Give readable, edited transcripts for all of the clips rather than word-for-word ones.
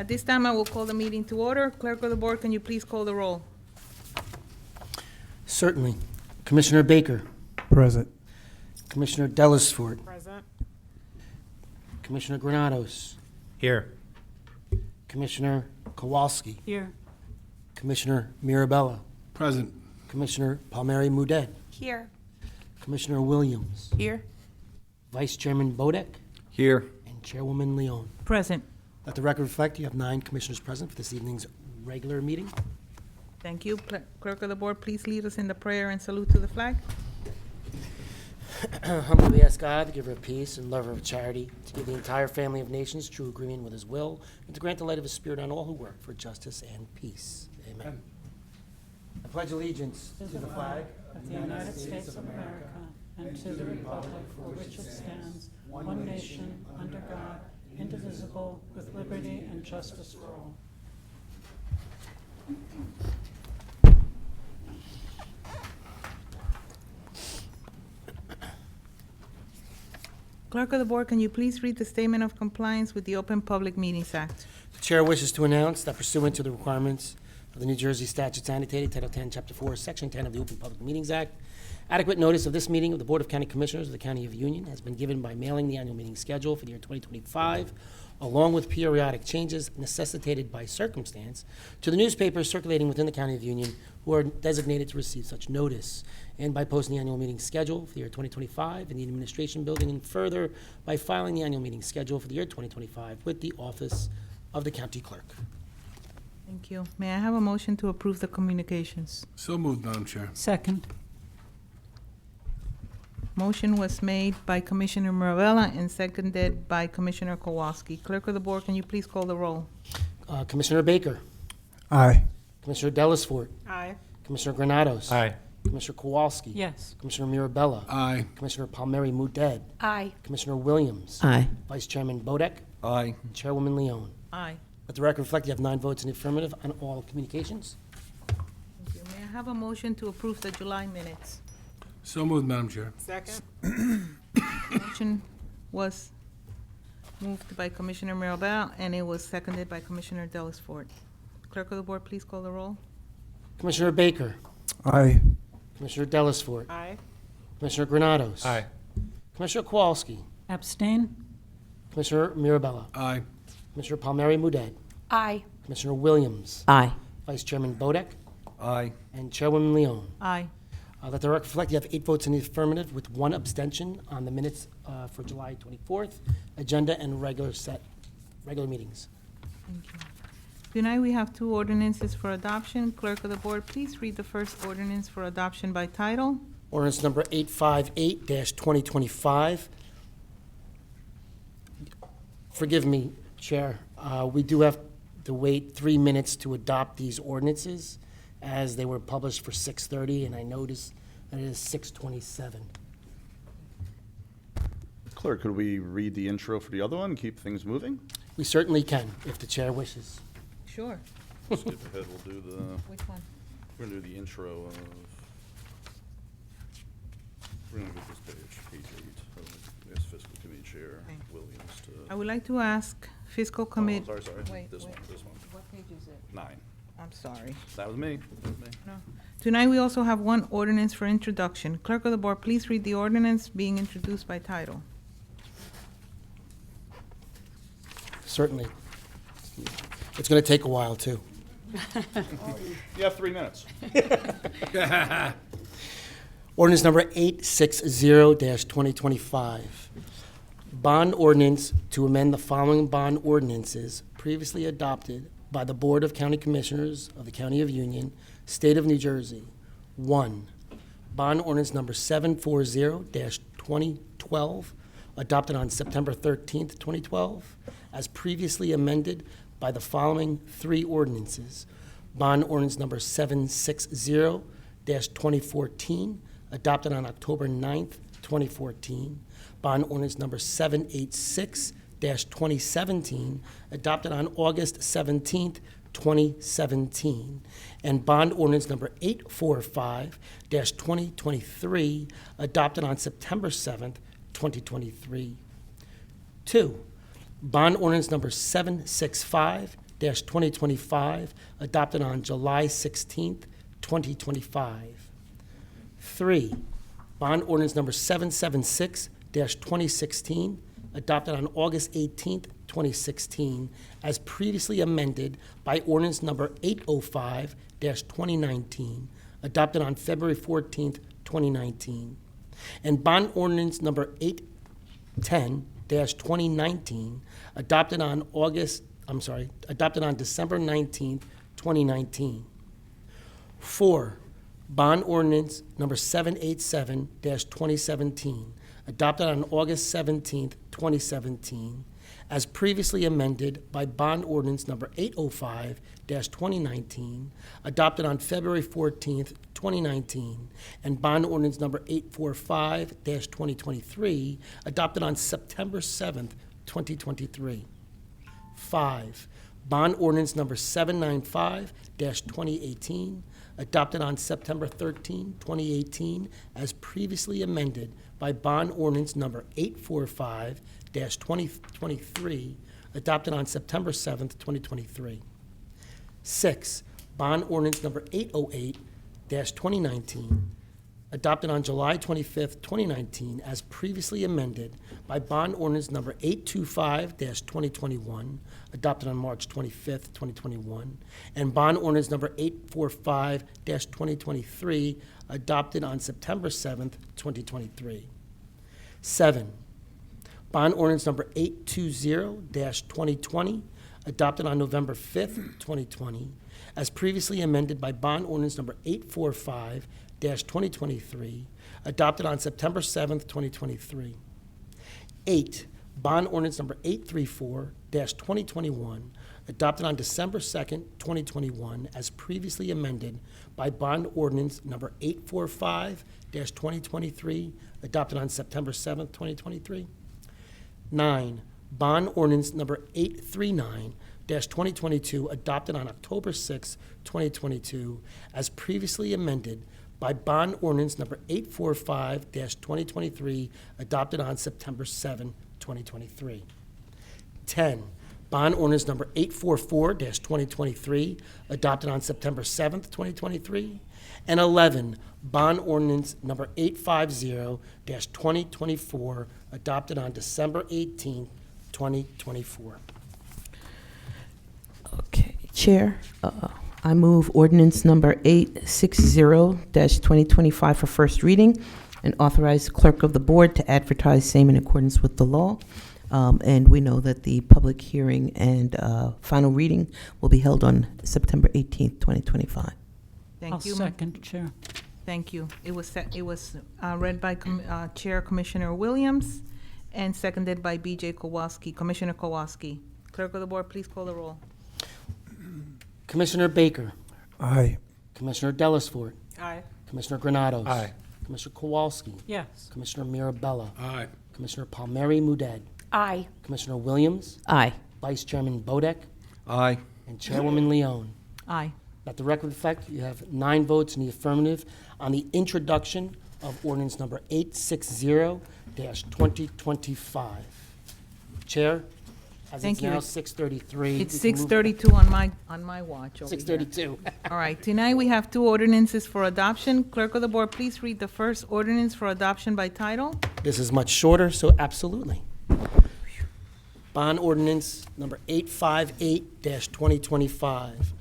At this time, I will call the meeting to order. Clerk of the Board, can you please call the roll? Certainly. Commissioner Baker. Present. Commissioner Dellisfort. Present. Commissioner Granados. Here. Commissioner Kowalski. Here. Commissioner Mirabella. Present. Commissioner Palmieri Mudet. Here. Commissioner Williams. Here. Vice Chairman Bodek. Here. And Chairwoman Leon. Present. Let the record reflect you have 9 commissioners present for this evening's regular meeting. Thank you. Clerk of the Board, please lead us in the prayer and salute to the flag. Humbly we ask God, the giver of peace and lover of charity, to give the entire family of nations true agreement with his will, and to grant the light of his spirit on all who work for justice and peace. Amen. I pledge allegiance to the flag of the United States of America and to the republic for which it stands, one nation, under God, indivisible, with liberty and justice for all. Clerk of the Board, can you please read the statement of compliance with the Open Public Meetings Act? The chair wishes to announce that pursuant to the requirements of the New Jersey statutes annotated, Title 10, Chapter 4, Section 10 of the Open Public Meetings Act, adequate notice of this meeting of the Board of County Commissioners of the County of Union has been given by mailing the annual meeting schedule for the year 2025, along with periodic changes necessitated by circumstance, to the newspapers circulating within the County of Union who are designated to receive such notice, and by posting the annual meeting schedule for the year 2025 in the Administration Building, and further by filing the annual meeting schedule for the year 2025 with the Office of the County Clerk. Thank you. May I have a motion to approve the communications? So moved, Madam Chair. Second. Motion was made by Commissioner Mirabella and seconded by Commissioner Kowalski. Clerk of the Board, can you please call the roll? Commissioner Baker. Aye. Commissioner Dellisfort. Aye. Commissioner Granados. Aye. Commissioner Kowalski. Yes. Commissioner Mirabella. Aye. Commissioner Palmieri Mudet. Aye. Commissioner Williams. Aye. Vice Chairman Bodek. Aye. And Chairwoman Leon. Aye. Let the record reflect you have 9 votes in the affirmative on all communications. Thank you. May I have a motion to approve the July minutes? So moved, Madam Chair. Second. Motion was moved by Commissioner Mirabella, and it was seconded by Commissioner Dellisfort. Clerk of the Board, please call the roll. Commissioner Baker. Aye. Commissioner Dellisfort. Aye. Commissioner Granados. Aye. Commissioner Kowalski. Abstain? Commissioner Mirabella. Aye. Commissioner Palmieri Mudet. Aye. Commissioner Williams. Aye. Vice Chairman Bodek. Aye. And Chairwoman Leon. Aye. Let the record reflect you have 8 votes in the affirmative with 1 abstention on the minutes for July 24th, agenda and regular meetings. Thank you. Tonight, we have 2 ordinances for adoption. Clerk of the Board, please read the first ordinance for adoption by title. Ordinance number 858-2025. Forgive me, Chair. We do have to wait 3 minutes to adopt these ordinances as they were published for 6:30, and I noticed that it is 6:27. Clerk, could we read the intro for the other one, keep things moving? We certainly can, if the Chair wishes. Sure. Skip ahead, we'll do the, Which one? we're gonna do the intro of, we're gonna go to this page 8, ask fiscal committee chair Okay. Williams to. I would like to ask Fiscal Oh, Committee. sorry, Wait, this wait. one, this one, What page is it? 9. I'm sorry. That was me, that was me. No. Tonight, we also have 1 ordinance for introduction. Clerk of the Board, please read the ordinance being introduced by title. Certainly. It's going to take a while, too. You have 3 minutes. Ordinance number 860-2025. Bond ordinance to amend the following bond ordinances previously adopted by the Board of County Commissioners of the County of Union, State of New Jersey. 1, bond ordinance number 740-2012, adopted on September 13th, 2012, as previously amended by the following 3 ordinances. Bond ordinance number 760-2014, adopted on October 9th, 2014. Bond ordinance number 786-2017, adopted on August 17th, 2017. And bond ordinance number 845-2023, adopted on September 7th, 2023. 2, bond ordinance number 765 2025, adopted on July 16th, 2025. 3, bond ordinance number 776-2016, adopted on August 18th, 2016, as previously amended by ordinance number 805-2019, adopted on February 14th, 2019. And bond ordinance number 810-2019, adopted on December 19th, 2019. 4, bond ordinance number 787-2017, adopted on August 17th, 2017, as previously amended by bond ordinance number 805-2019, adopted on February 14th, 2019, and bond ordinance number 845-2023, adopted on September 7th, 2023. 5, bond ordinance number 795-2018, adopted on September 13, 2018, as previously amended by bond ordinance number 845-2023, adopted on September 7th, 2023. 6, bond ordinance number 808-2019, adopted on July 25th, 2019, as previously amended by bond ordinance number 825-2021, adopted on March 25th, 2021, and bond ordinance number 845-2023, adopted on September 7th, 2023. 7, bond ordinance number 820-2020, adopted on November 5th, 2020, as previously amended by bond ordinance number 845-2023, adopted on September 7th, 2023. 8, bond ordinance number 834-2021, adopted on December 2nd, 2021, as previously amended by bond ordinance number 845-2023, adopted on September 7th, 2023. 9, bond ordinance number 839-2022, adopted on October 6, 2022, as previously amended by bond ordinance number 845-2023, adopted on September 7, 2023. 10, bond ordinance number 844-2023, adopted on September 7th, 2023. And 11, bond ordinance number 850-2024, adopted on December 18th, 2024. Okay, Chair, I move ordinance number 860-2025 for first reading and authorize the clerk of the board to advertise same in accordance with the law. And we know that the public hearing and final reading will be held on September 18th, 2025. I'll Thank you. second, Chair. Thank you. It was read by Chair Commissioner Williams and seconded by B.J. Kowalski, Commissioner Kowalski. Clerk of the board, please call the roll. Commissioner Baker, Aye. Commissioner Dellisfort, Aye. Commissioner Granados. Aye. Commissioner Kowalski, Yes. Commissioner Mirabella, Aye. Commissioner Palmieri Muedad, Aye. Commissioner Williams, Aye. Vice Chairman Bodek, Aye. and Chairwoman Leone. Aye. Let the record reflect, you have 9 votes in the affirmative on the introduction of ordinance number 860-2025. Chair, as Thank it's you. now 6:33. It's we can move- 6:32 on my watch over here. 6:32. All right, tonight we have 2 ordinances for adoption. Clerk of the board, please read the first ordinance for adoption by title. This is much shorter, so absolutely. Bond ordinance number 858-2025.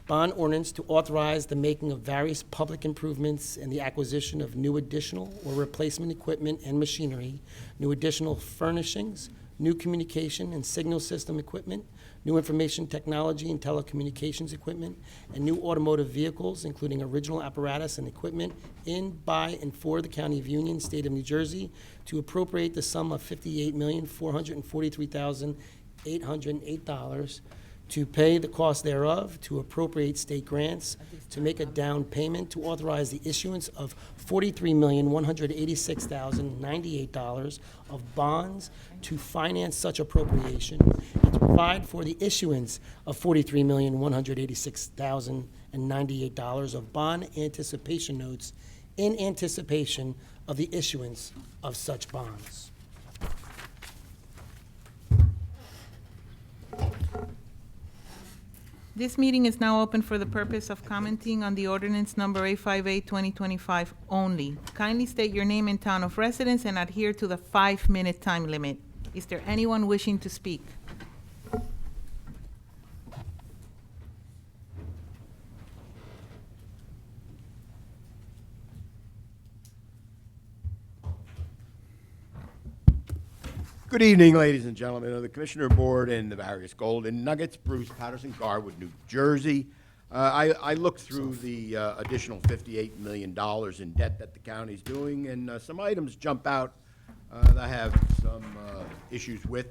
Bond ordinance to authorize the making of various public improvements and the acquisition of new additional or replacement equipment and machinery, new additional furnishings, new communication and signal system equipment, new information technology and telecommunications equipment, and new automotive vehicles, including original apparatus and equipment in, by, and for the County of Union, State of New Jersey, to appropriate the sum of $58,443,808, to pay the cost thereof, to appropriate state grants, to make a down payment, to authorize the issuance of $43,186,098 of bonds to finance such appropriation, and to provide for the issuance of $43,186,098 of bond anticipation notes in anticipation of the issuance of such bonds. This meeting is now open for the purpose of commenting on the ordinance number 858-2025 only. Kindly state your name and town of residence and adhere to the 5-minute time limit. Is there anyone wishing to speak? Good evening, ladies and gentlemen of the Commissioner Board and the various Golden Nuggets. Bruce Patterson, Garwood, New Jersey. I looked through the additional $58 million in debt that the county's doing, and some items jump out that I have some issues with.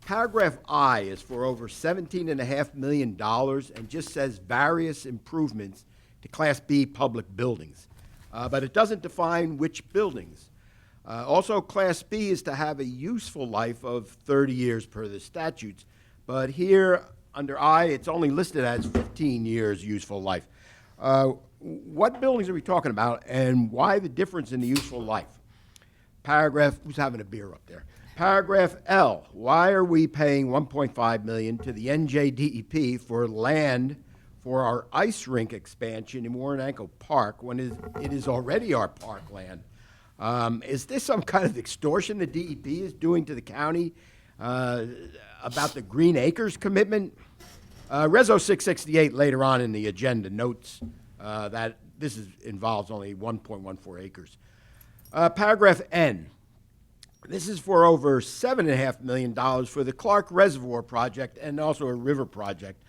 Paragraph I is for over $17.5 million and just says various improvements to Class B public buildings. But it doesn't define which buildings. Also, Class B is to have a useful life of 30 years per the statutes, but here, under I, it's only listed as 15 years useful life. What buildings are we talking about, and why the difference in the useful life? Paragraph, who's having a beer up there? Paragraph L, why are we paying $1.5 million to the NJDEP for land for our ice rink expansion in Warren Park when it is already our parkland? Is this some kind of extortion the DEP is doing to the county about the Green Acres commitment? Reso 668 later on in the agenda notes that this involves only 1.14 acres. Paragraph N. This is for over $7.5 million for the Clark Reservoir project and also a river project.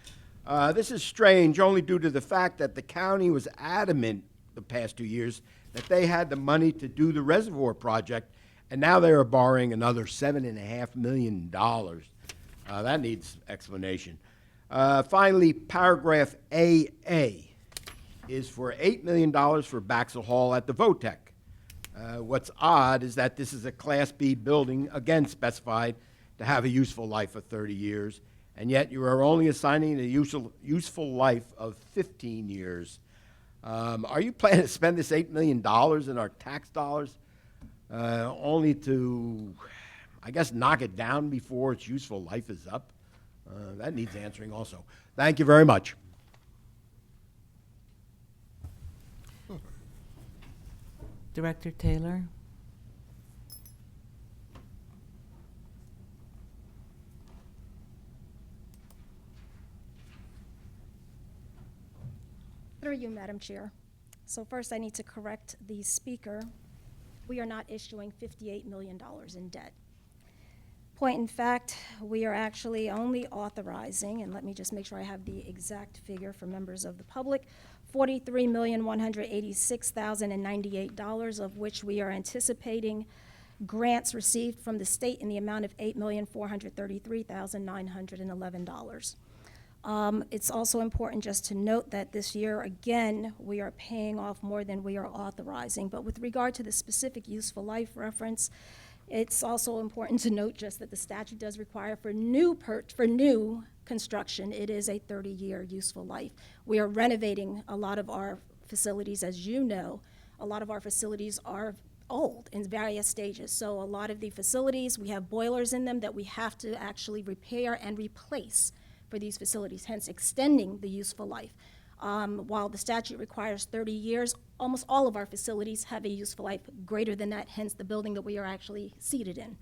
This is strange only due to the fact that the county was adamant the past 2 years that they had the money to do the reservoir project, and now they are borrowing another $7.5 million. That needs explanation. Finally, paragraph AA is for $8 million for Baxel Hall at the VOTEC. What's odd is that this is a Class B building, again specified to have a useful life of 30 years, and yet you are only assigning a useful life of 15 years. Are you planning to spend this $8 million in our tax dollars only to, I guess, knock it down before its useful life is up? That needs answering also. Thank you very much. Director Taylor? Through you, Madam Chair. So first, I need to correct the speaker. We are not issuing $58 million in debt. Point in fact, we are actually only authorizing, and let me just make sure I have the exact figure for members of the public, $43,186,098, of which we are anticipating grants received from the state in the amount of $8,433,911. It's also important just to note that this year, again, we are paying off more than we are authorizing. But with regard to the specific useful life reference, it's also important to note just that the statute does require for new construction, it is a 30-year useful life. We are renovating a lot of our facilities, as you know. A lot of our facilities are old in various stages. So a lot of the facilities, we have boilers in them that we have to actually repair and replace for these facilities, hence extending the useful life. While the statute requires 30 years, almost all of our facilities have a useful life greater than that, hence the building that we are actually seated in.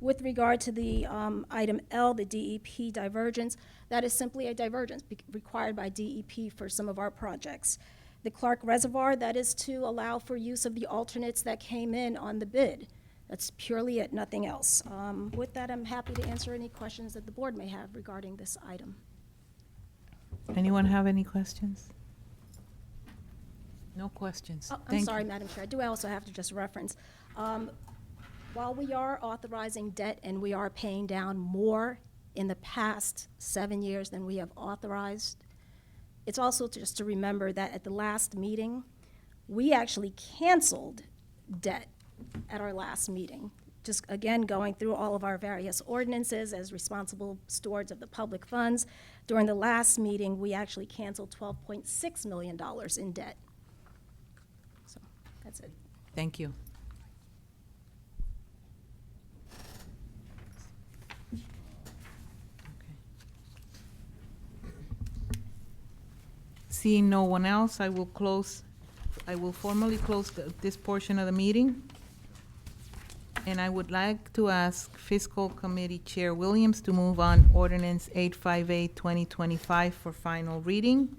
With regard to the item L, the DEP divergence, that is simply a divergence required by DEP for some of our projects. The Clark Reservoir, that is to allow for use of the alternates that came in on the bid. That's purely it, nothing else. With that, I'm happy to answer any questions that the board may have regarding this item. Anyone have any questions? No questions. Oh, I'm Thank sorry, you. Madam Chair. I do also have to just reference. While we are authorizing debt and we are paying down more in the past 7 years than we have authorized, it's also just to remember that at the last meeting, we actually canceled debt at our last meeting. Just again, going through all of our various ordinances as responsible stewards of the public funds. During the last meeting, we actually canceled $12.6 million in debt. So that's it. Thank you. Seeing no one else, I will formally close this portion of the meeting. And I would like to ask Fiscal Committee Chair Williams to move on ordinance 858, 2025 for final reading.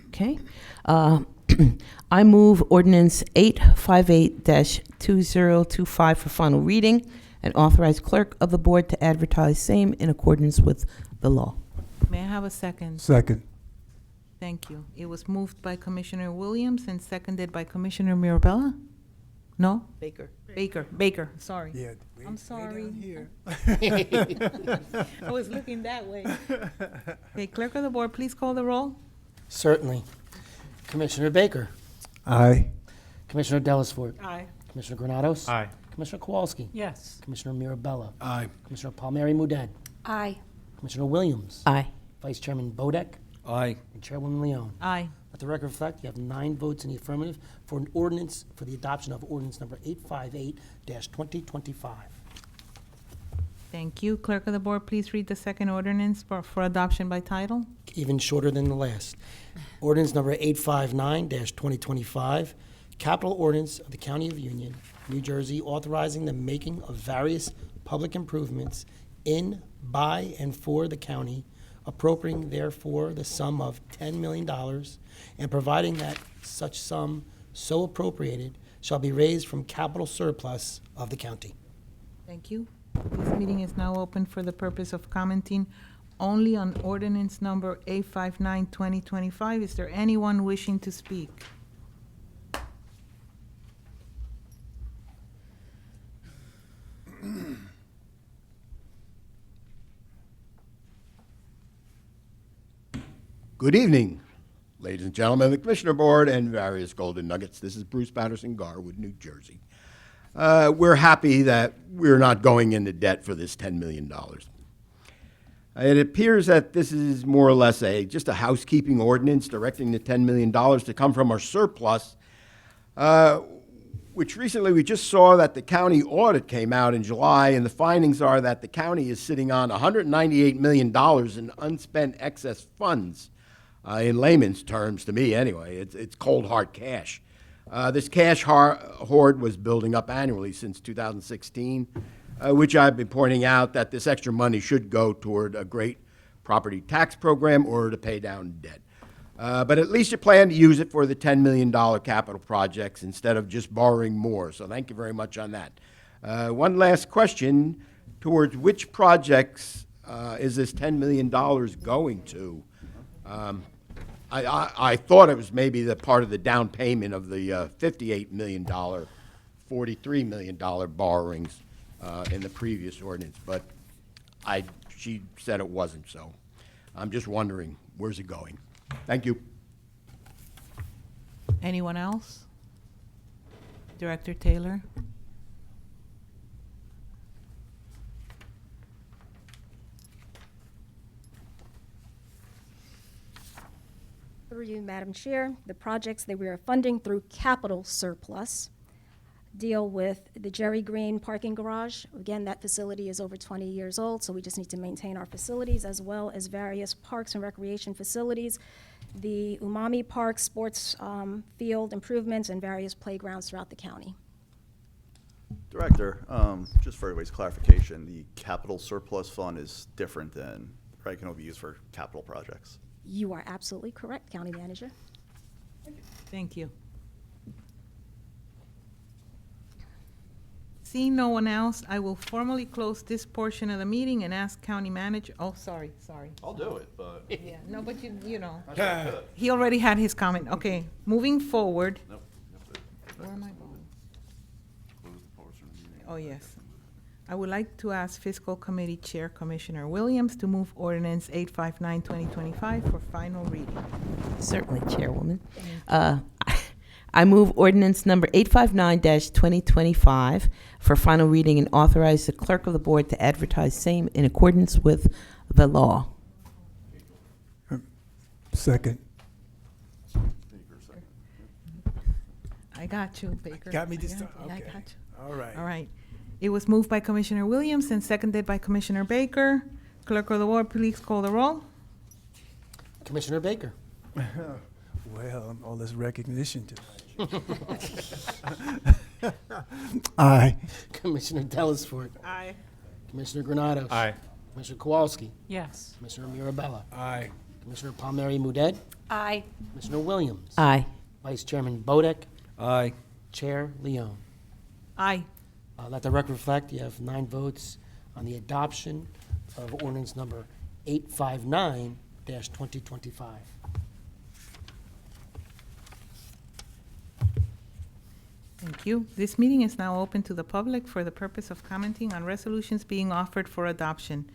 Okay. I move ordinance 858-2025 for final reading and authorize clerk of the board to advertise same in accordance with the law. May I have a second? Second. Thank you. It was moved by Commissioner Williams and seconded by Commissioner Mirabella? No? Baker, sorry. Yeah. I'm sorry. I was looking that way. Okay, clerk of the board, please call the roll. Certainly. Commissioner Baker. Aye. Commissioner Dellisford. Aye. Commissioner Granados. Aye. Commissioner Kowalski. Yes. Commissioner Mirabella. Aye. Commissioner Palmieri Muedad. Aye. Commissioner Williams. Aye. Vice Chairman Bodek. Aye. And Chairwoman Leone. Aye. Let the record reflect, you have 9 votes in the affirmative for an ordinance, for the adoption of ordinance number 858-2025. Thank you. Clerk of the board, please read the second ordinance for adoption by title. Even shorter than the last. Ordinance number 859-2025, capital ordinance of the County of Union, New Jersey, authorizing the making of various public improvements in, by, and for the county, appropriating therefore the sum of $10 million, and providing that such sum so appropriated shall be raised from capital surplus of the county. Thank you. This meeting is now open for the purpose of commenting only on ordinance number 859, 2025. Is there anyone wishing to speak? Good evening, ladies and gentlemen of the Commissioner Board and various Golden Nuggets. This is Bruce Patterson, Garwood, New Jersey. We're happy that we're not going into debt for this $10 million. It appears that this is more or less just a housekeeping ordinance directing the $10 million to come from our surplus, which recently we just saw that the county audit came out in July, and the findings are that the county is sitting on $198 million in unspent excess funds. In layman's terms, to me anyway, it's cold hard cash. This cash hoard was building up annually since 2016, which I've been pointing out that this extra money should go toward a great property tax program or to pay down debt. But at least you plan to use it for the $10 million capital projects instead of just borrowing more. So thank you very much on that. One last question, towards which projects is this $10 million going to? I thought it was maybe the part of the down payment of the $58 million, $43 million borrowings in the previous ordinance, but she said it wasn't, so I'm just wondering, where's it going? Thank you. Anyone else? Director Taylor? Through you, Madam Chair, the projects that we are funding through capital surplus deal with the Jerry Green parking garage. Again, that facility is over 20 years old, so we just need to maintain our facilities, as well as various parks and recreation facilities, the Umami Park sports field improvements, and various playgrounds throughout the county. Director, just for everybody's clarification, the capital surplus fund is different than, right, can only be used for capital projects. You are absolutely correct, County Manager. Thank you. Seeing no one else, I will formally close this portion of the meeting and ask County Manager, oh, sorry. I'll do it, but. Yeah, no, but you know, I should could. he already had his comment. Okay, moving forward. Nope. Where am I going? Close the portion of the meeting. Oh, yes. I would like to ask Fiscal Committee Chair Commissioner Williams to move ordinance 859, 2025 for final reading. Certainly, Chairwoman. I move ordinance number 859-2025 for final reading and authorize the clerk of the board to advertise same in accordance with the law. Second. Baker, second. I got you, Baker. Got me this I time? I Okay. got you. All right. All right. It was moved by Commissioner Williams and seconded by Commissioner Baker. Clerk of the board, please call the roll. Commissioner Baker. Well, all this recognition tonight. Aye. Commissioner Telesford. Aye. Commissioner Granados. Aye. Commissioner Kowalski. Yes. Commissioner Mirabella. Aye. Commissioner Palmieri Mudet. Aye. Commissioner Williams. Aye. Vice Chairman Bodek. Aye. Chair Leone. Aye. Let the record reflect, you have 9 votes on the adoption of ordinance number 859-2025. Thank you. This meeting is now open to the public for the purpose of commenting on resolutions being offered for adoption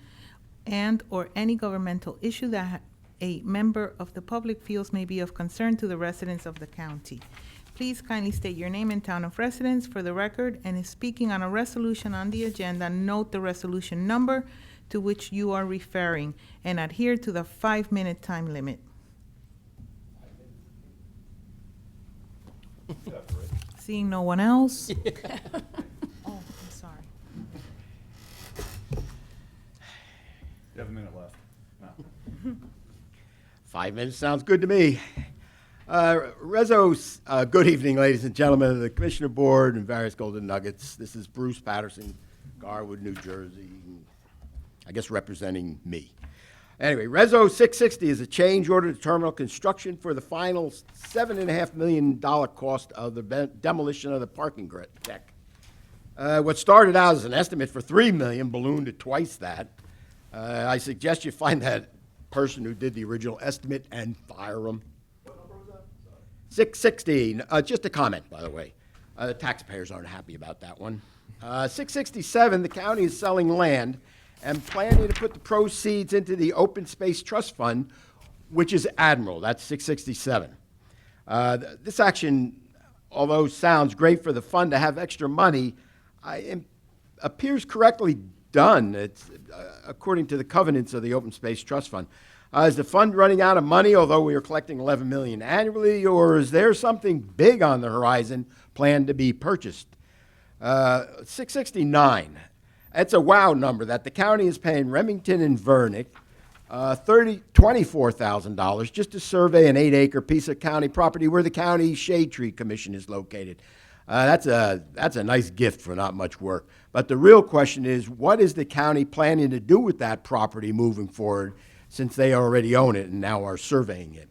and/or any governmental issue that a member of the public feels may be of concern to the residents of the county. Please kindly state your name and town of residence for the record, and if speaking on a resolution on the agenda, note the resolution number to which you are referring and adhere to the 5-minute time limit. Seeing no one else? Oh, I'm sorry. You have a minute left. No. 5 minutes sounds good to me. Good evening, ladies and gentlemen of the Commissioner Board and various Golden Nuggets. This is Bruce Patterson, Garwood, New Jersey, I guess representing me. Anyway, Reso 660 is a change order to terminal construction for the final $7.5 million cost of the demolition of the parking deck. What started out as an estimate for $3 million ballooned to twice that. I suggest you find that person who did the original estimate and fire him. 660, just a comment, by the way. The taxpayers aren't happy about that one. 667, the county is selling land and planning to put the proceeds into the Open Space Trust Fund, which is Admiral. That's 667. This action, although sounds great for the fund to have extra money, appears correctly done. It's according to the covenants of the Open Space Trust Fund. Is the fund running out of money, although we are collecting $11 million annually, or is there something big on the horizon planned to be purchased? 669. That's a wow number that the county is paying Remington and Vernick $24,000 just to survey an 8-acre piece of county property where the County Shade Tree Commission is located. That's a nice gift for not much work. But the real question is, what is the county planning to do with that property moving forward, since they already own it and now are surveying it?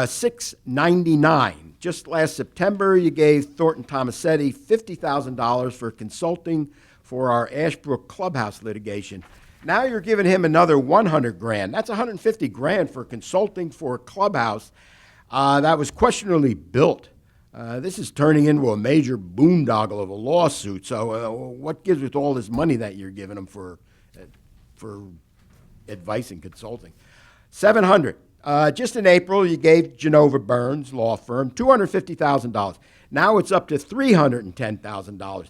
699. Just last September, you gave Thornton Tomasetti $50,000 for consulting for our Ashbrook Clubhouse litigation. Now you're giving him another $100,000. That's $150,000 for consulting for a clubhouse that was questionably built. This is turning into a major boondoggle of a lawsuit. So what gives with all this money that you're giving him for advice and consulting? 700. Just in April, you gave Genova Burns Law Firm $250,000. Now it's up to $310,000.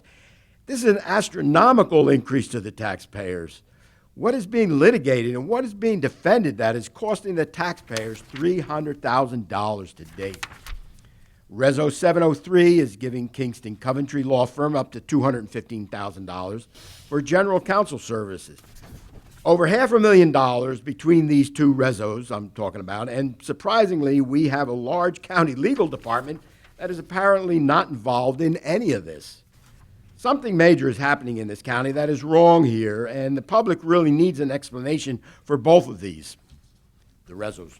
This is an astronomical increase to the taxpayers. What is being litigated and what is being defended that is costing the taxpayers $300,000 to date? Reso 703 is giving Kingston Coventry Law Firm up to $215,000 for general counsel services. Over $500,000 between these two resos I'm talking about, and surprisingly, we have a large county legal department that is apparently not involved in any of this. Something major is happening in this county that is wrong here, and the public really needs an explanation for both of these, the resos.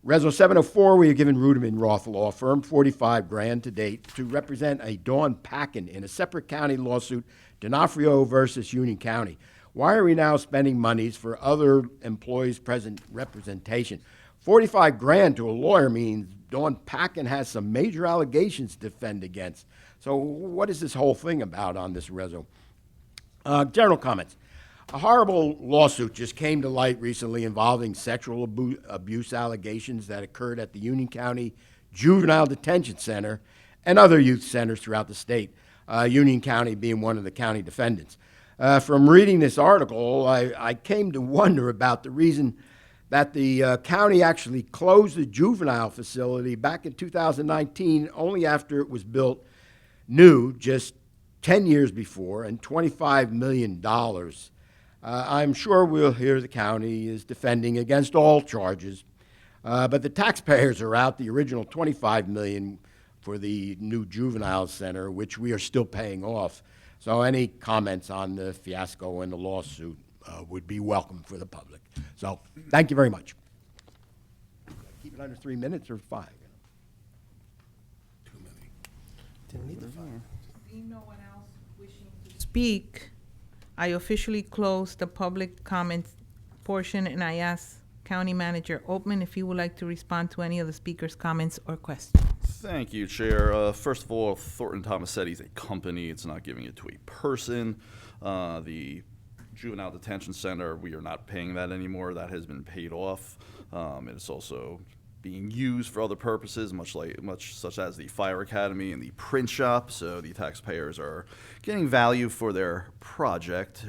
Reso 704, we have given Ruderman Roth Law Firm $45,000 to date to represent a Dawn Packin in a separate county lawsuit, D'Onofrio versus Union County. Why are we now spending monies for other employees' present representation? $45,000 to a lawyer means Dawn Packin has some major allegations to defend against. So what is this whole thing about on this reso? General comments. A horrible lawsuit just came to light recently involving sexual abuse allegations that occurred at the Union County Juvenile Detention Center and other youth centers throughout the state, Union County being one of the county defendants. From reading this article, I came to wonder about the reason that the county actually closed the juvenile facility back in 2019 only after it was built new just 10 years before and $25 million. I'm sure we'll hear the county is defending against all charges. But the taxpayers are out the original $25 million for the new juvenile center, which we are still paying off. So any comments on the fiasco and the lawsuit would be welcome for the public. So thank you very much. Keep it under 3 minutes or 5. Being no one else wishing to speak, I officially close the public comments portion, and I ask County Manager Altman if he would like to respond to any of the speaker's comments or questions. Thank you, Chair. First of all, Thornton Tomasetti is a company. It's not giving it to a person. The Juvenile Detention Center, we are not paying that anymore. That has been paid off. It's also being used for other purposes, much such as the fire academy and the print shop. So the taxpayers are getting value for their project.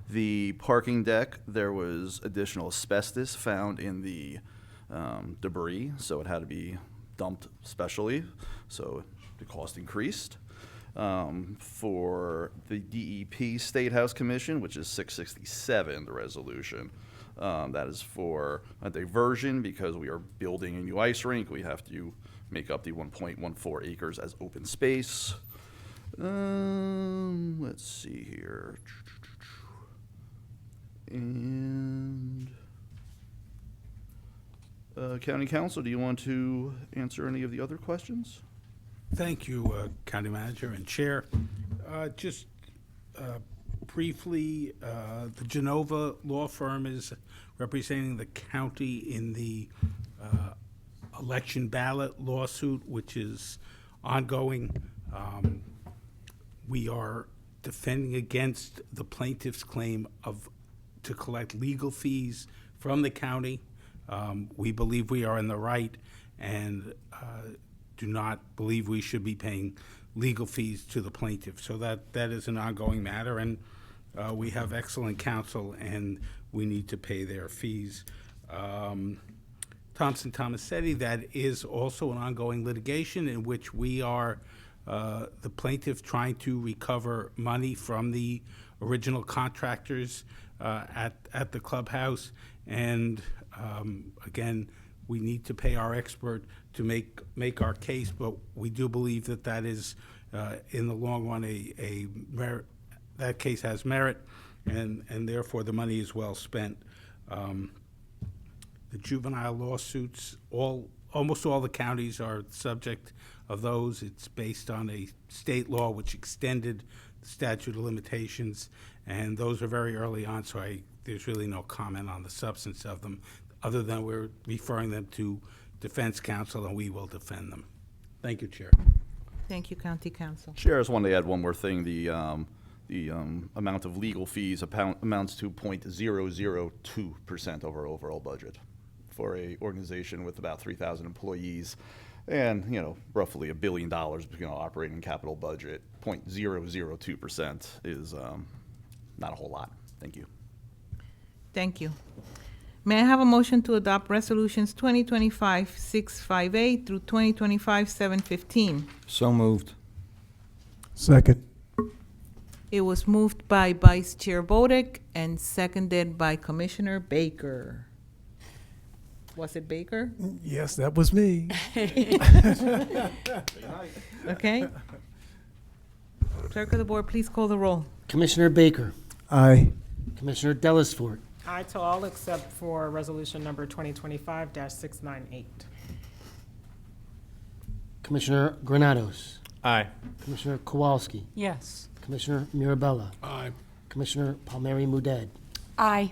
The parking deck, there was additional asbestos found in the debris, so it had to be dumped specially. So the cost increased. For the DEP State House Commission, which is 667, the resolution. That is for a diversion because we are building a new ice rink. We have to make up the 1.14 acres as open space. Let's see here. And County Council, do you want to answer any of the other questions? Thank you, County Manager and Chair. Just briefly, the Genova law firm is representing the county in the election ballot lawsuit, which is ongoing. We are defending against the plaintiff's claim to collect legal fees from the county. We believe we are in the right and do not believe we should be paying legal fees to the plaintiff. So that is an ongoing matter, and we have excellent counsel, and we need to pay their fees. Thompson Tomasetti, that is also an ongoing litigation in which we are the plaintiff trying to recover money from the original contractors at the clubhouse, and again, we need to pay our expert to make our case, but we do believe that is in the long run a merit. That case has merit, and therefore the money is well spent. The juvenile lawsuits, almost all the counties are subject of those. It's based on a state law which extended the statute of limitations, and those are very early on, so there's really no comment on the substance of them, other than we're referring them to defense counsel, and we will defend them. Thank you, Chair. Thank you, County Council. Chair, I just wanted to add one more thing. The amount of legal fees amounts to 0.002% of our overall budget for a organization with about 3,000 employees and, roughly $1 billion, operating capital budget. 0.002% is not a whole lot. Thank you. Thank you. May I have a motion to adopt resolutions 2025-658 through 2025-715? So moved. Second. It was moved by Vice Chair Bodek and seconded by Commissioner Baker. Was it Baker? Yes, that was me. Okay. Clerk of the Board, please call the roll. Commissioner Baker, Aye. Commissioner Dellisfort, Aye to all except for resolution number 2025-698. Commissioner Granados, Aye. Commissioner Kowalski, Yes. Commissioner Mirabella, Aye. Commissioner Palmieri Muedad, Aye.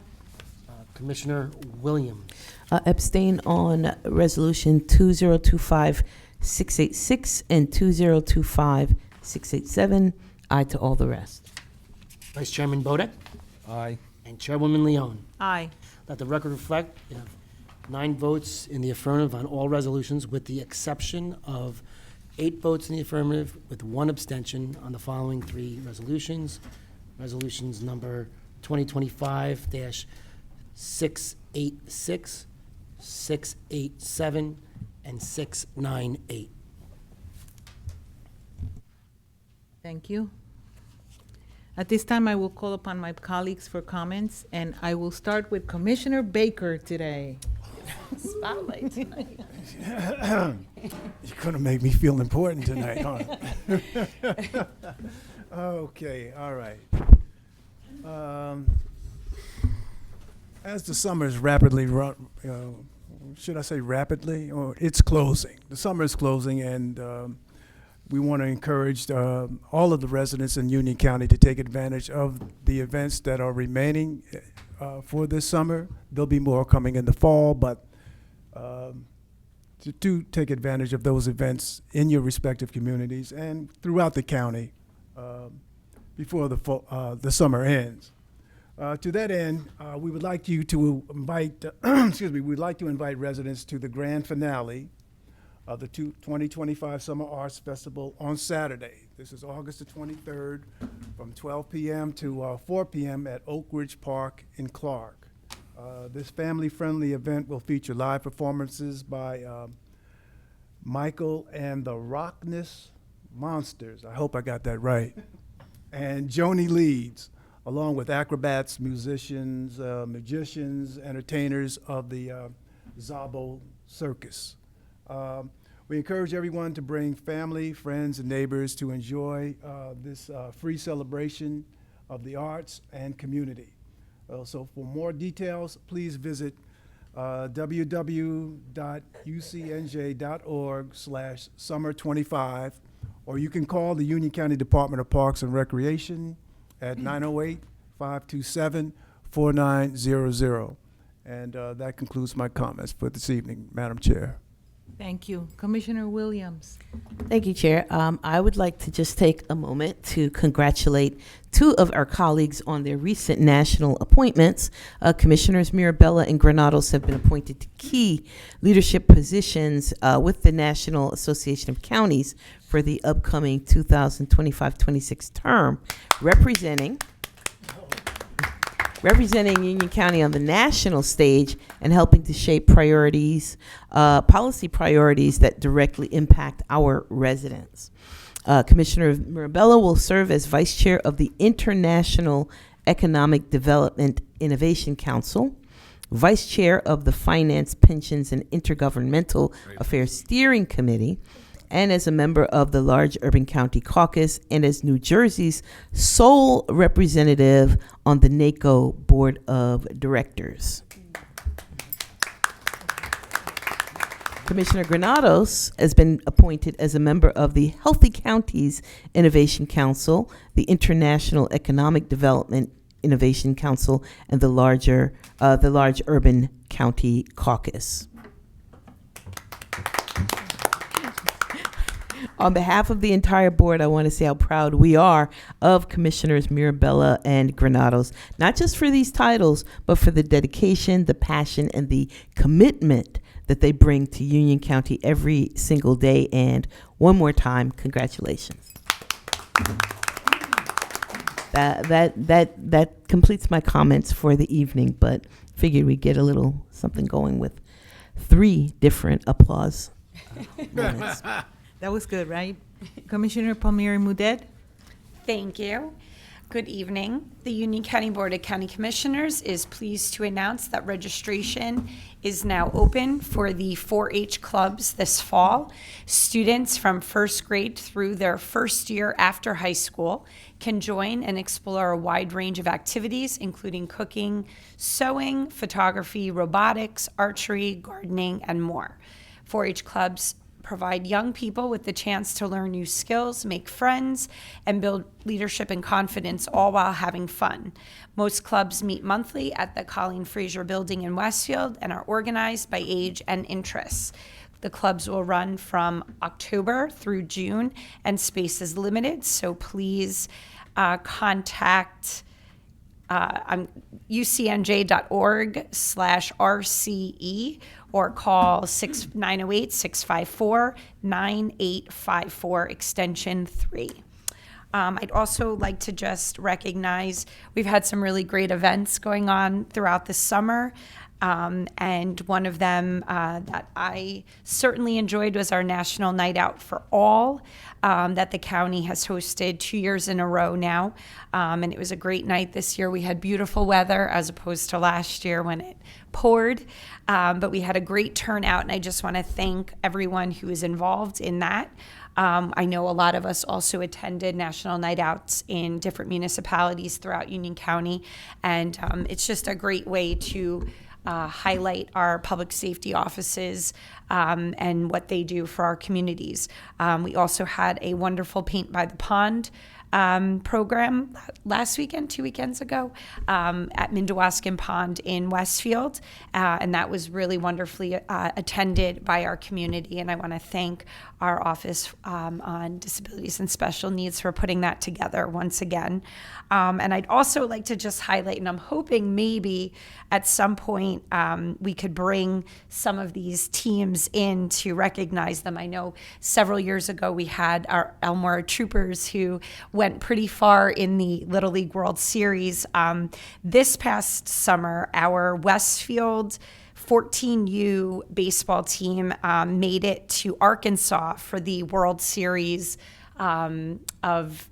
Commissioner Williams. Abstain on Resolution 2025-686 and 2025-687. Aye to all the rest. Vice Chairman Bodek Aye. and Chairwoman Leon. Aye. Let the record reflect, you have 9 votes in the affirmative on all resolutions, with the exception of 8 votes in the affirmative with 1 abstention on the following 3 resolutions. Resolutions number 2025-686, 687, and 698. Thank you. At this time, I will call upon my colleagues for comments, and I will start with Commissioner Baker today. Spotlight tonight. You're going to make me feel important tonight, huh? Okay, all right. As the summer is rapidly should I say rapidly, or it's closing. The summer is closing, and we want to encourage all of the residents in Union County to take advantage of the events that are remaining for this summer. There'll be more coming in the fall, but to take advantage of those events in your respective communities and throughout the county before the summer ends. To that end, we would like you to invite, we'd like to invite residents to the grand finale of the 2025 Summer Arts Festival on Saturday. This is August the 23rd from 12 p.m. to 4 p.m. at Oak Ridge Park in Clark. This family-friendly event will feature live performances by Michael and the Rockness Monsters. I hope I got that right. And Joni Leeds, along with acrobats, musicians, magicians, entertainers of the Zabo Circus. We encourage everyone to bring family, friends, and neighbors to enjoy this free celebration of the arts and community. So for more details, please visit www.ucnj.org/summer25, or you can call the Union County Department of Parks and Recreation at 908-527-4900. And that concludes my comments for this evening, Madam Chair. Thank you. Commissioner Williams. Thank you, Chair. I would like to just take a moment to congratulate two of our colleagues on their recent national appointments. Commissioners Mirabella and Granados have been appointed to key leadership positions with the National Association of Counties for the upcoming 2025-26 term, representing Union County on the national stage and helping to shape priorities, policy priorities that directly impact our residents. Commissioner Mirabella will serve as Vice Chair of the International Economic Development Innovation Council, Vice Chair of the Finance, Pensions, and Intergovernmental Affairs Steering Committee, and as a member of the Large Urban County Caucus, and as New Jersey's sole representative on the NACO Board of Directors. Commissioner Granados has been appointed as a member of the Healthy Counties Innovation Council, the International Economic Development Innovation Council, and the Large Urban County Caucus. On behalf of the entire board, I want to say how proud we are of Commissioners Mirabella and Granados, not just for these titles, but for the dedication, the passion, and the commitment that they bring to Union County every single day. And one more time, congratulations. That completes my comments for the evening, but figured we'd get a little something going with 3 different applause moments. That was good, right? Commissioner Palmieri Mudet. Thank you. Good evening. The Union County Board of County Commissioners is pleased to announce that registration is now open for the 4-H clubs this fall. Students from first grade through their first year after high school can join and explore a wide range of activities, including cooking, sewing, photography, robotics, archery, gardening, and more. 4-H clubs provide young people with the chance to learn new skills, make friends, and build leadership and confidence, all while having fun. Most clubs meet monthly at the Colleen Fraser Building in Westfield and are organized by age and interests. The clubs will run from October through June, and space is limited, so please contact ucnj.org/RCE or call 908-654-9854 extension 3. I'd also like to just recognize we've had some really great events going on throughout the summer. And one of them that I certainly enjoyed was our National Night Out for All that the county has hosted 2 years in a row now. And it was a great night this year. We had beautiful weather as opposed to last year when it poured. But we had a great turnout, and I just want to thank everyone who was involved in that. I know a lot of us also attended National Night Outs in different municipalities throughout Union County, and it's just a great way to highlight our public safety offices and what they do for our communities. We also had a wonderful Paint by the Pond program last weekend, 2 weekends ago, at Mindawaskin Pond in Westfield, and that was really wonderfully attended by our community. And I want to thank our Office on Disabilities and Special Needs for putting that together once again. And I'd also like to just highlight, and I'm hoping maybe at some point we could bring some of these teams in to recognize them. I know several years ago we had our Elmore Troopers who went pretty far in the Little League World Series. This past summer, our Westfield 14U baseball team made it to Arkansas for the World Series of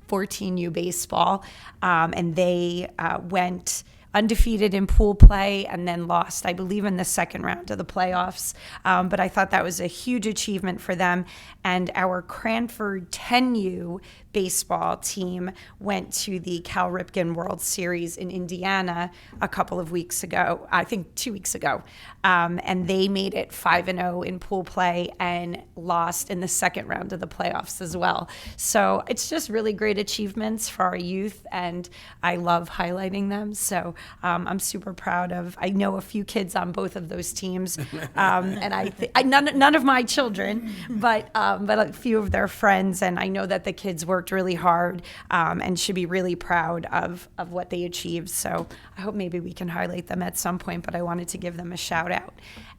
14U baseball, and they went undefeated in pool play and then lost, I believe, in the second round of the playoffs. But I thought that was a huge achievement for them. And our Cranford 10U baseball team went to the Cal Ripken World Series in Indiana a couple of weeks ago, I think 2 weeks ago. And they made it 5-0 in pool play and lost in the second round of the playoffs as well. So it's just really great achievements for our youth, and I love highlighting them. So I'm super proud of, I know a few kids on both of those teams, and none of my children, but a few of their friends, and I know that the kids worked really hard and should be really proud of what they achieved. So I hope maybe we can highlight them at some point, but I wanted to give them a shout out.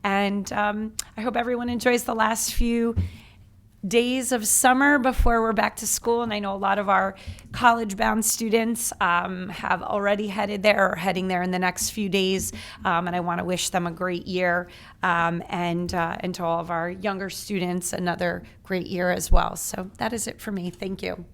And I hope everyone enjoys the last few days of summer before we're back to school. And I know a lot of our college-bound students have already headed there or heading there in the next few days. And I want to wish them a great year, and to all of our younger students, another great year as well. So that is it for me. Thank you.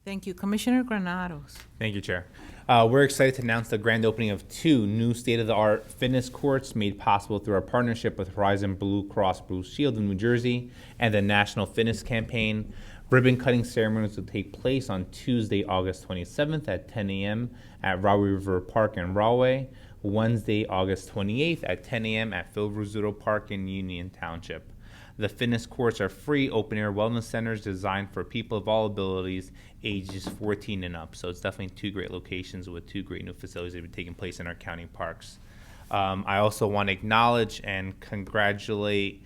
Thank you. Commissioner Granados. Thank you, Chair. We're excited to announce the grand opening of 2 new state-of-the-art fitness courts made possible through our partnership with Horizon Blue Cross Blue Shield in New Jersey and the National Fitness Campaign. Ribbon-cutting ceremonies will take place on Tuesday, August 27th at 10 a.m. at Rahway River Park in Rahway, Wednesday, August 28th at 10 a.m. at Phil Rizzuto Park in Union Township. The fitness courts are free open-air wellness centers designed for people of all abilities, ages 14 and up. So it's definitely 2 great locations with 2 great new facilities that have been taking place in our county parks. I also want to acknowledge and congratulate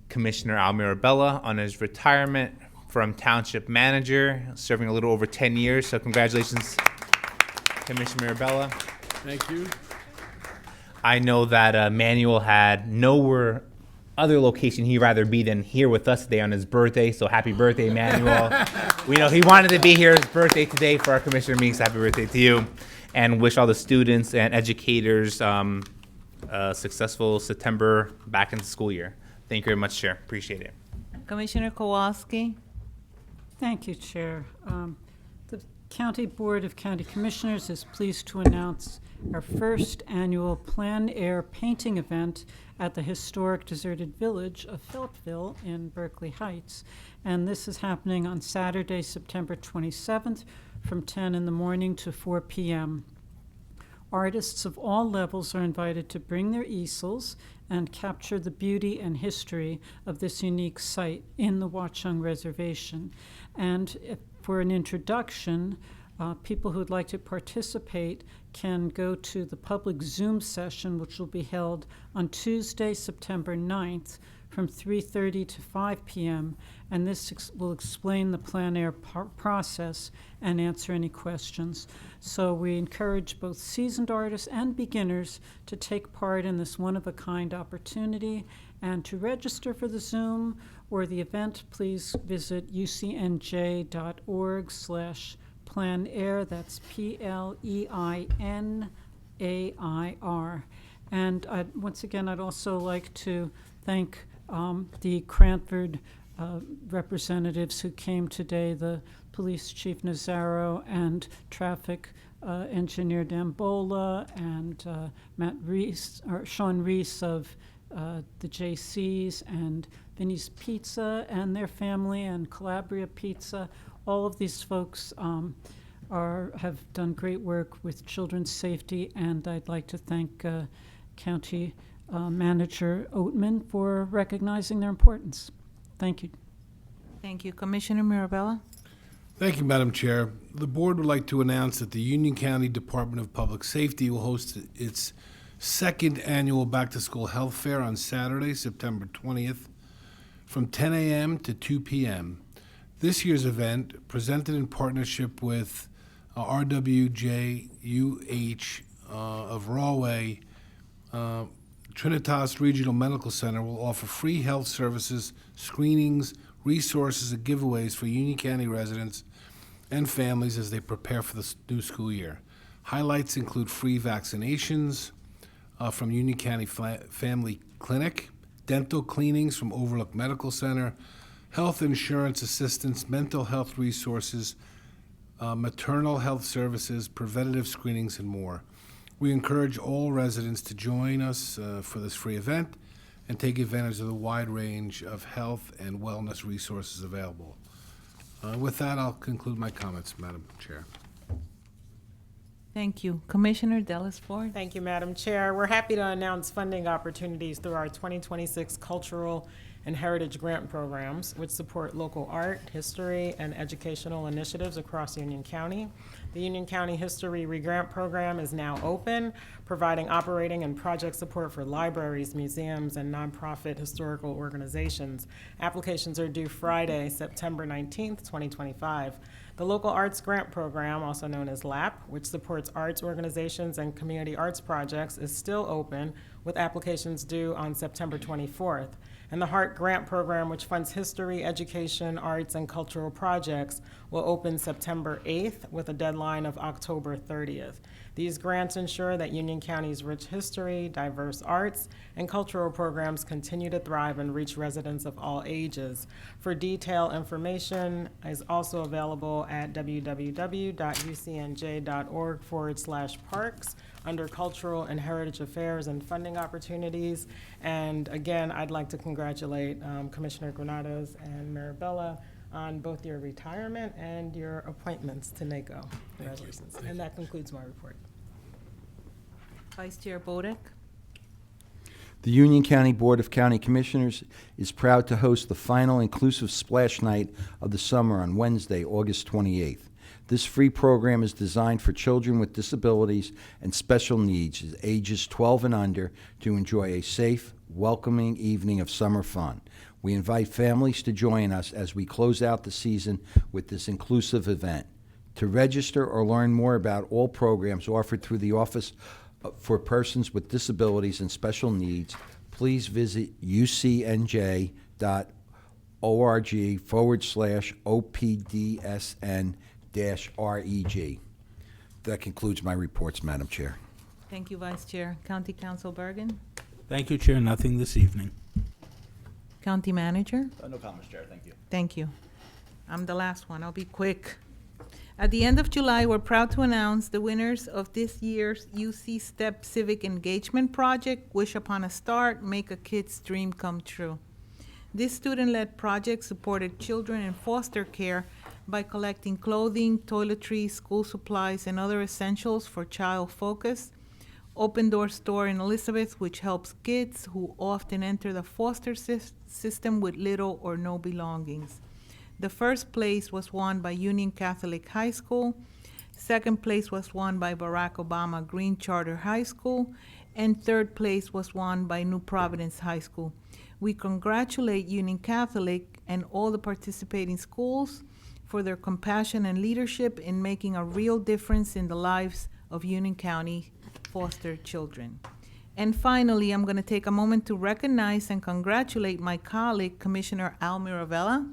Commissioner Al Mirabella on his retirement from Township Manager, serving a little over 10 years. So congratulations, Commissioner Mirabella. Thank you. I know that Manuel had nowhere other location he'd rather be than here with us today on his birthday. So happy birthday, Manuel. We know he wanted to be here his birthday today for our commissioner meeting. So happy birthday to you. And wish all the students and educators a successful September back into school year. Thank you very much, Chair. Appreciate it. Commissioner Kowalski. Thank you, Chair. The County Board of County Commissioners is pleased to announce our first annual Plan Air painting event at the historic deserted village of Phillipsville in Berkeley Heights. And this is happening on Saturday, September 27th from 10 in the morning to 4 p.m. Artists of all levels are invited to bring their easels and capture the beauty and history of this unique site in the Watchung Reservation. And for an introduction, people who'd like to participate can go to the public Zoom session, which will be held on Tuesday, September 9th from 3:30 to 5 p.m., and this will explain the Plan Air process and answer any questions. So we encourage both seasoned artists and beginners to take part in this one-of-a-kind opportunity. And to register for the Zoom or the event, please visit ucnj.org/Plan Air, that's PLEINAIR. And once again, I'd also like to thank the Cranford representatives who came today, the Police Chief Nazaro and Traffic Engineer Dambola and Matt Reese, or Sean Reese of the JCs, and Vinny's Pizza and their family, and Calabria Pizza. All of these folks have done great work with children's safety, and I'd like to thank County Manager Oatman for recognizing their importance. Thank you. Thank you. Commissioner Mirabella? Thank you, Madam Chair. The board would like to announce that the Union County Department of Public Safety will host its second annual back-to-school health fair on Saturday, September 20th, from 10 a.m. to 2 p.m. This year's event, presented in partnership with RWJUH of Rahway, Trinitas Regional Medical Center will offer free health services, screenings, resources, and giveaways for Union County residents and families as they prepare for the new school year. Highlights include free vaccinations from Union County Family Clinic, dental cleanings from Overlook Medical Center, health insurance assistance, mental health resources, maternal health services, preventative screenings, and more. We encourage all residents to join us for this free event and take advantage of the wide range of health and wellness resources available. With that, I'll conclude my comments, Madam Chair. Thank you. Commissioner Dallas Ford? Thank you, Madam Chair. We're happy to announce funding opportunities through our 2026 Cultural and Heritage Grant Programs, which support local art, history, and educational initiatives across Union County. The Union County History Re-Grant Program is now open, providing operating and project support for libraries, museums, and nonprofit historical organizations. Applications are due Friday, September 19th, 2025. The Local Arts Grant Program, also known as LAP, which supports arts organizations and community arts projects, is still open, with applications due on September 24th. And the HEART Grant Program, which funds history, education, arts, and cultural projects, will open September 8th with a deadline of October 30th. These grants ensure that Union County's rich history, diverse arts, and cultural programs continue to thrive and reach residents of all ages. For detailed information is also available at www.ucnj.org/parks under Cultural and Heritage Affairs and Funding Opportunities. And again, I'd like to congratulate Commissioner Granados and Mirabella on both your retirement and your appointments to NACO. Congratulations. And that concludes my report. Vice Chair Bodek? The Union County Board of County Commissioners is proud to host the final inclusive splash night of the summer on Wednesday, August 28th. This free program is designed for children with disabilities and special needs, ages 12 and under, to enjoy a safe, welcoming evening of summer fun. We invite families to join us as we close out the season with this inclusive event. To register or learn more about all programs offered through the Office for Persons with Disabilities and Special Needs, please visit ucnj.org/OPDSN-REG. That concludes my reports, Madam Chair. Thank you, Vice Chair. County Council Bergen? Thank you, Chair. Nothing this evening. County Manager? No comments, Chair. Thank you. Thank you. I'm the last one. I'll be quick. At the end of July, we're proud to announce the winners of this year's UC STEP Civic Engagement Project, Wish Upon a Star, Make a Kid's Dream Come True. This student-led project supported children in foster care by collecting clothing, toiletries, school supplies, and other essentials for Child Focus, Open Door Store in Elizabeth, which helps kids who often enter the foster system with little or no belongings. The first place was won by Union Catholic High School. Second place was won by Barack Obama Green Charter High School. And third place was won by New Providence High School. We congratulate Union Catholic and all the participating schools for their compassion and leadership in making a real difference in the lives of Union County foster children. And finally, I'm going to take a moment to recognize and congratulate my colleague, Commissioner Al Mirabella,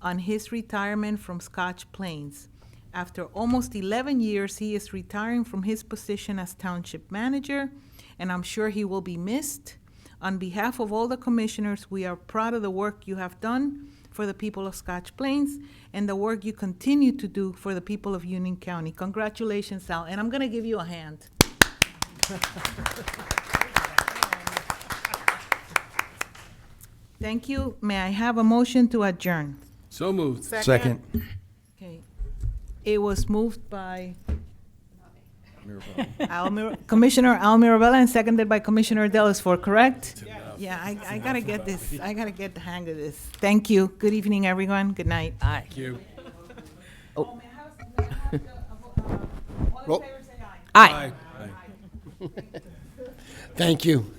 on his retirement from Scotch Plains. After almost 11 years, he is retiring from his position as Township Manager, and I'm sure he will be missed. On behalf of all the commissioners, we are proud of the work you have done for the people of Scotch Plains and the work you continue to do for the people of Union County. Congratulations, Sal, and I'm going to give you a hand. Thank you. May I have a motion to adjourn? So moved. Second. Okay. It was moved by Commissioner Al Mirabella and seconded by Commissioner Dellisford, correct? Yeah, I gotta get this. I gotta get the hang of this. Thank you. Good evening, everyone. Good night. Aye. Thank you. All in favor, say aye. Aye. Aye. Thank you.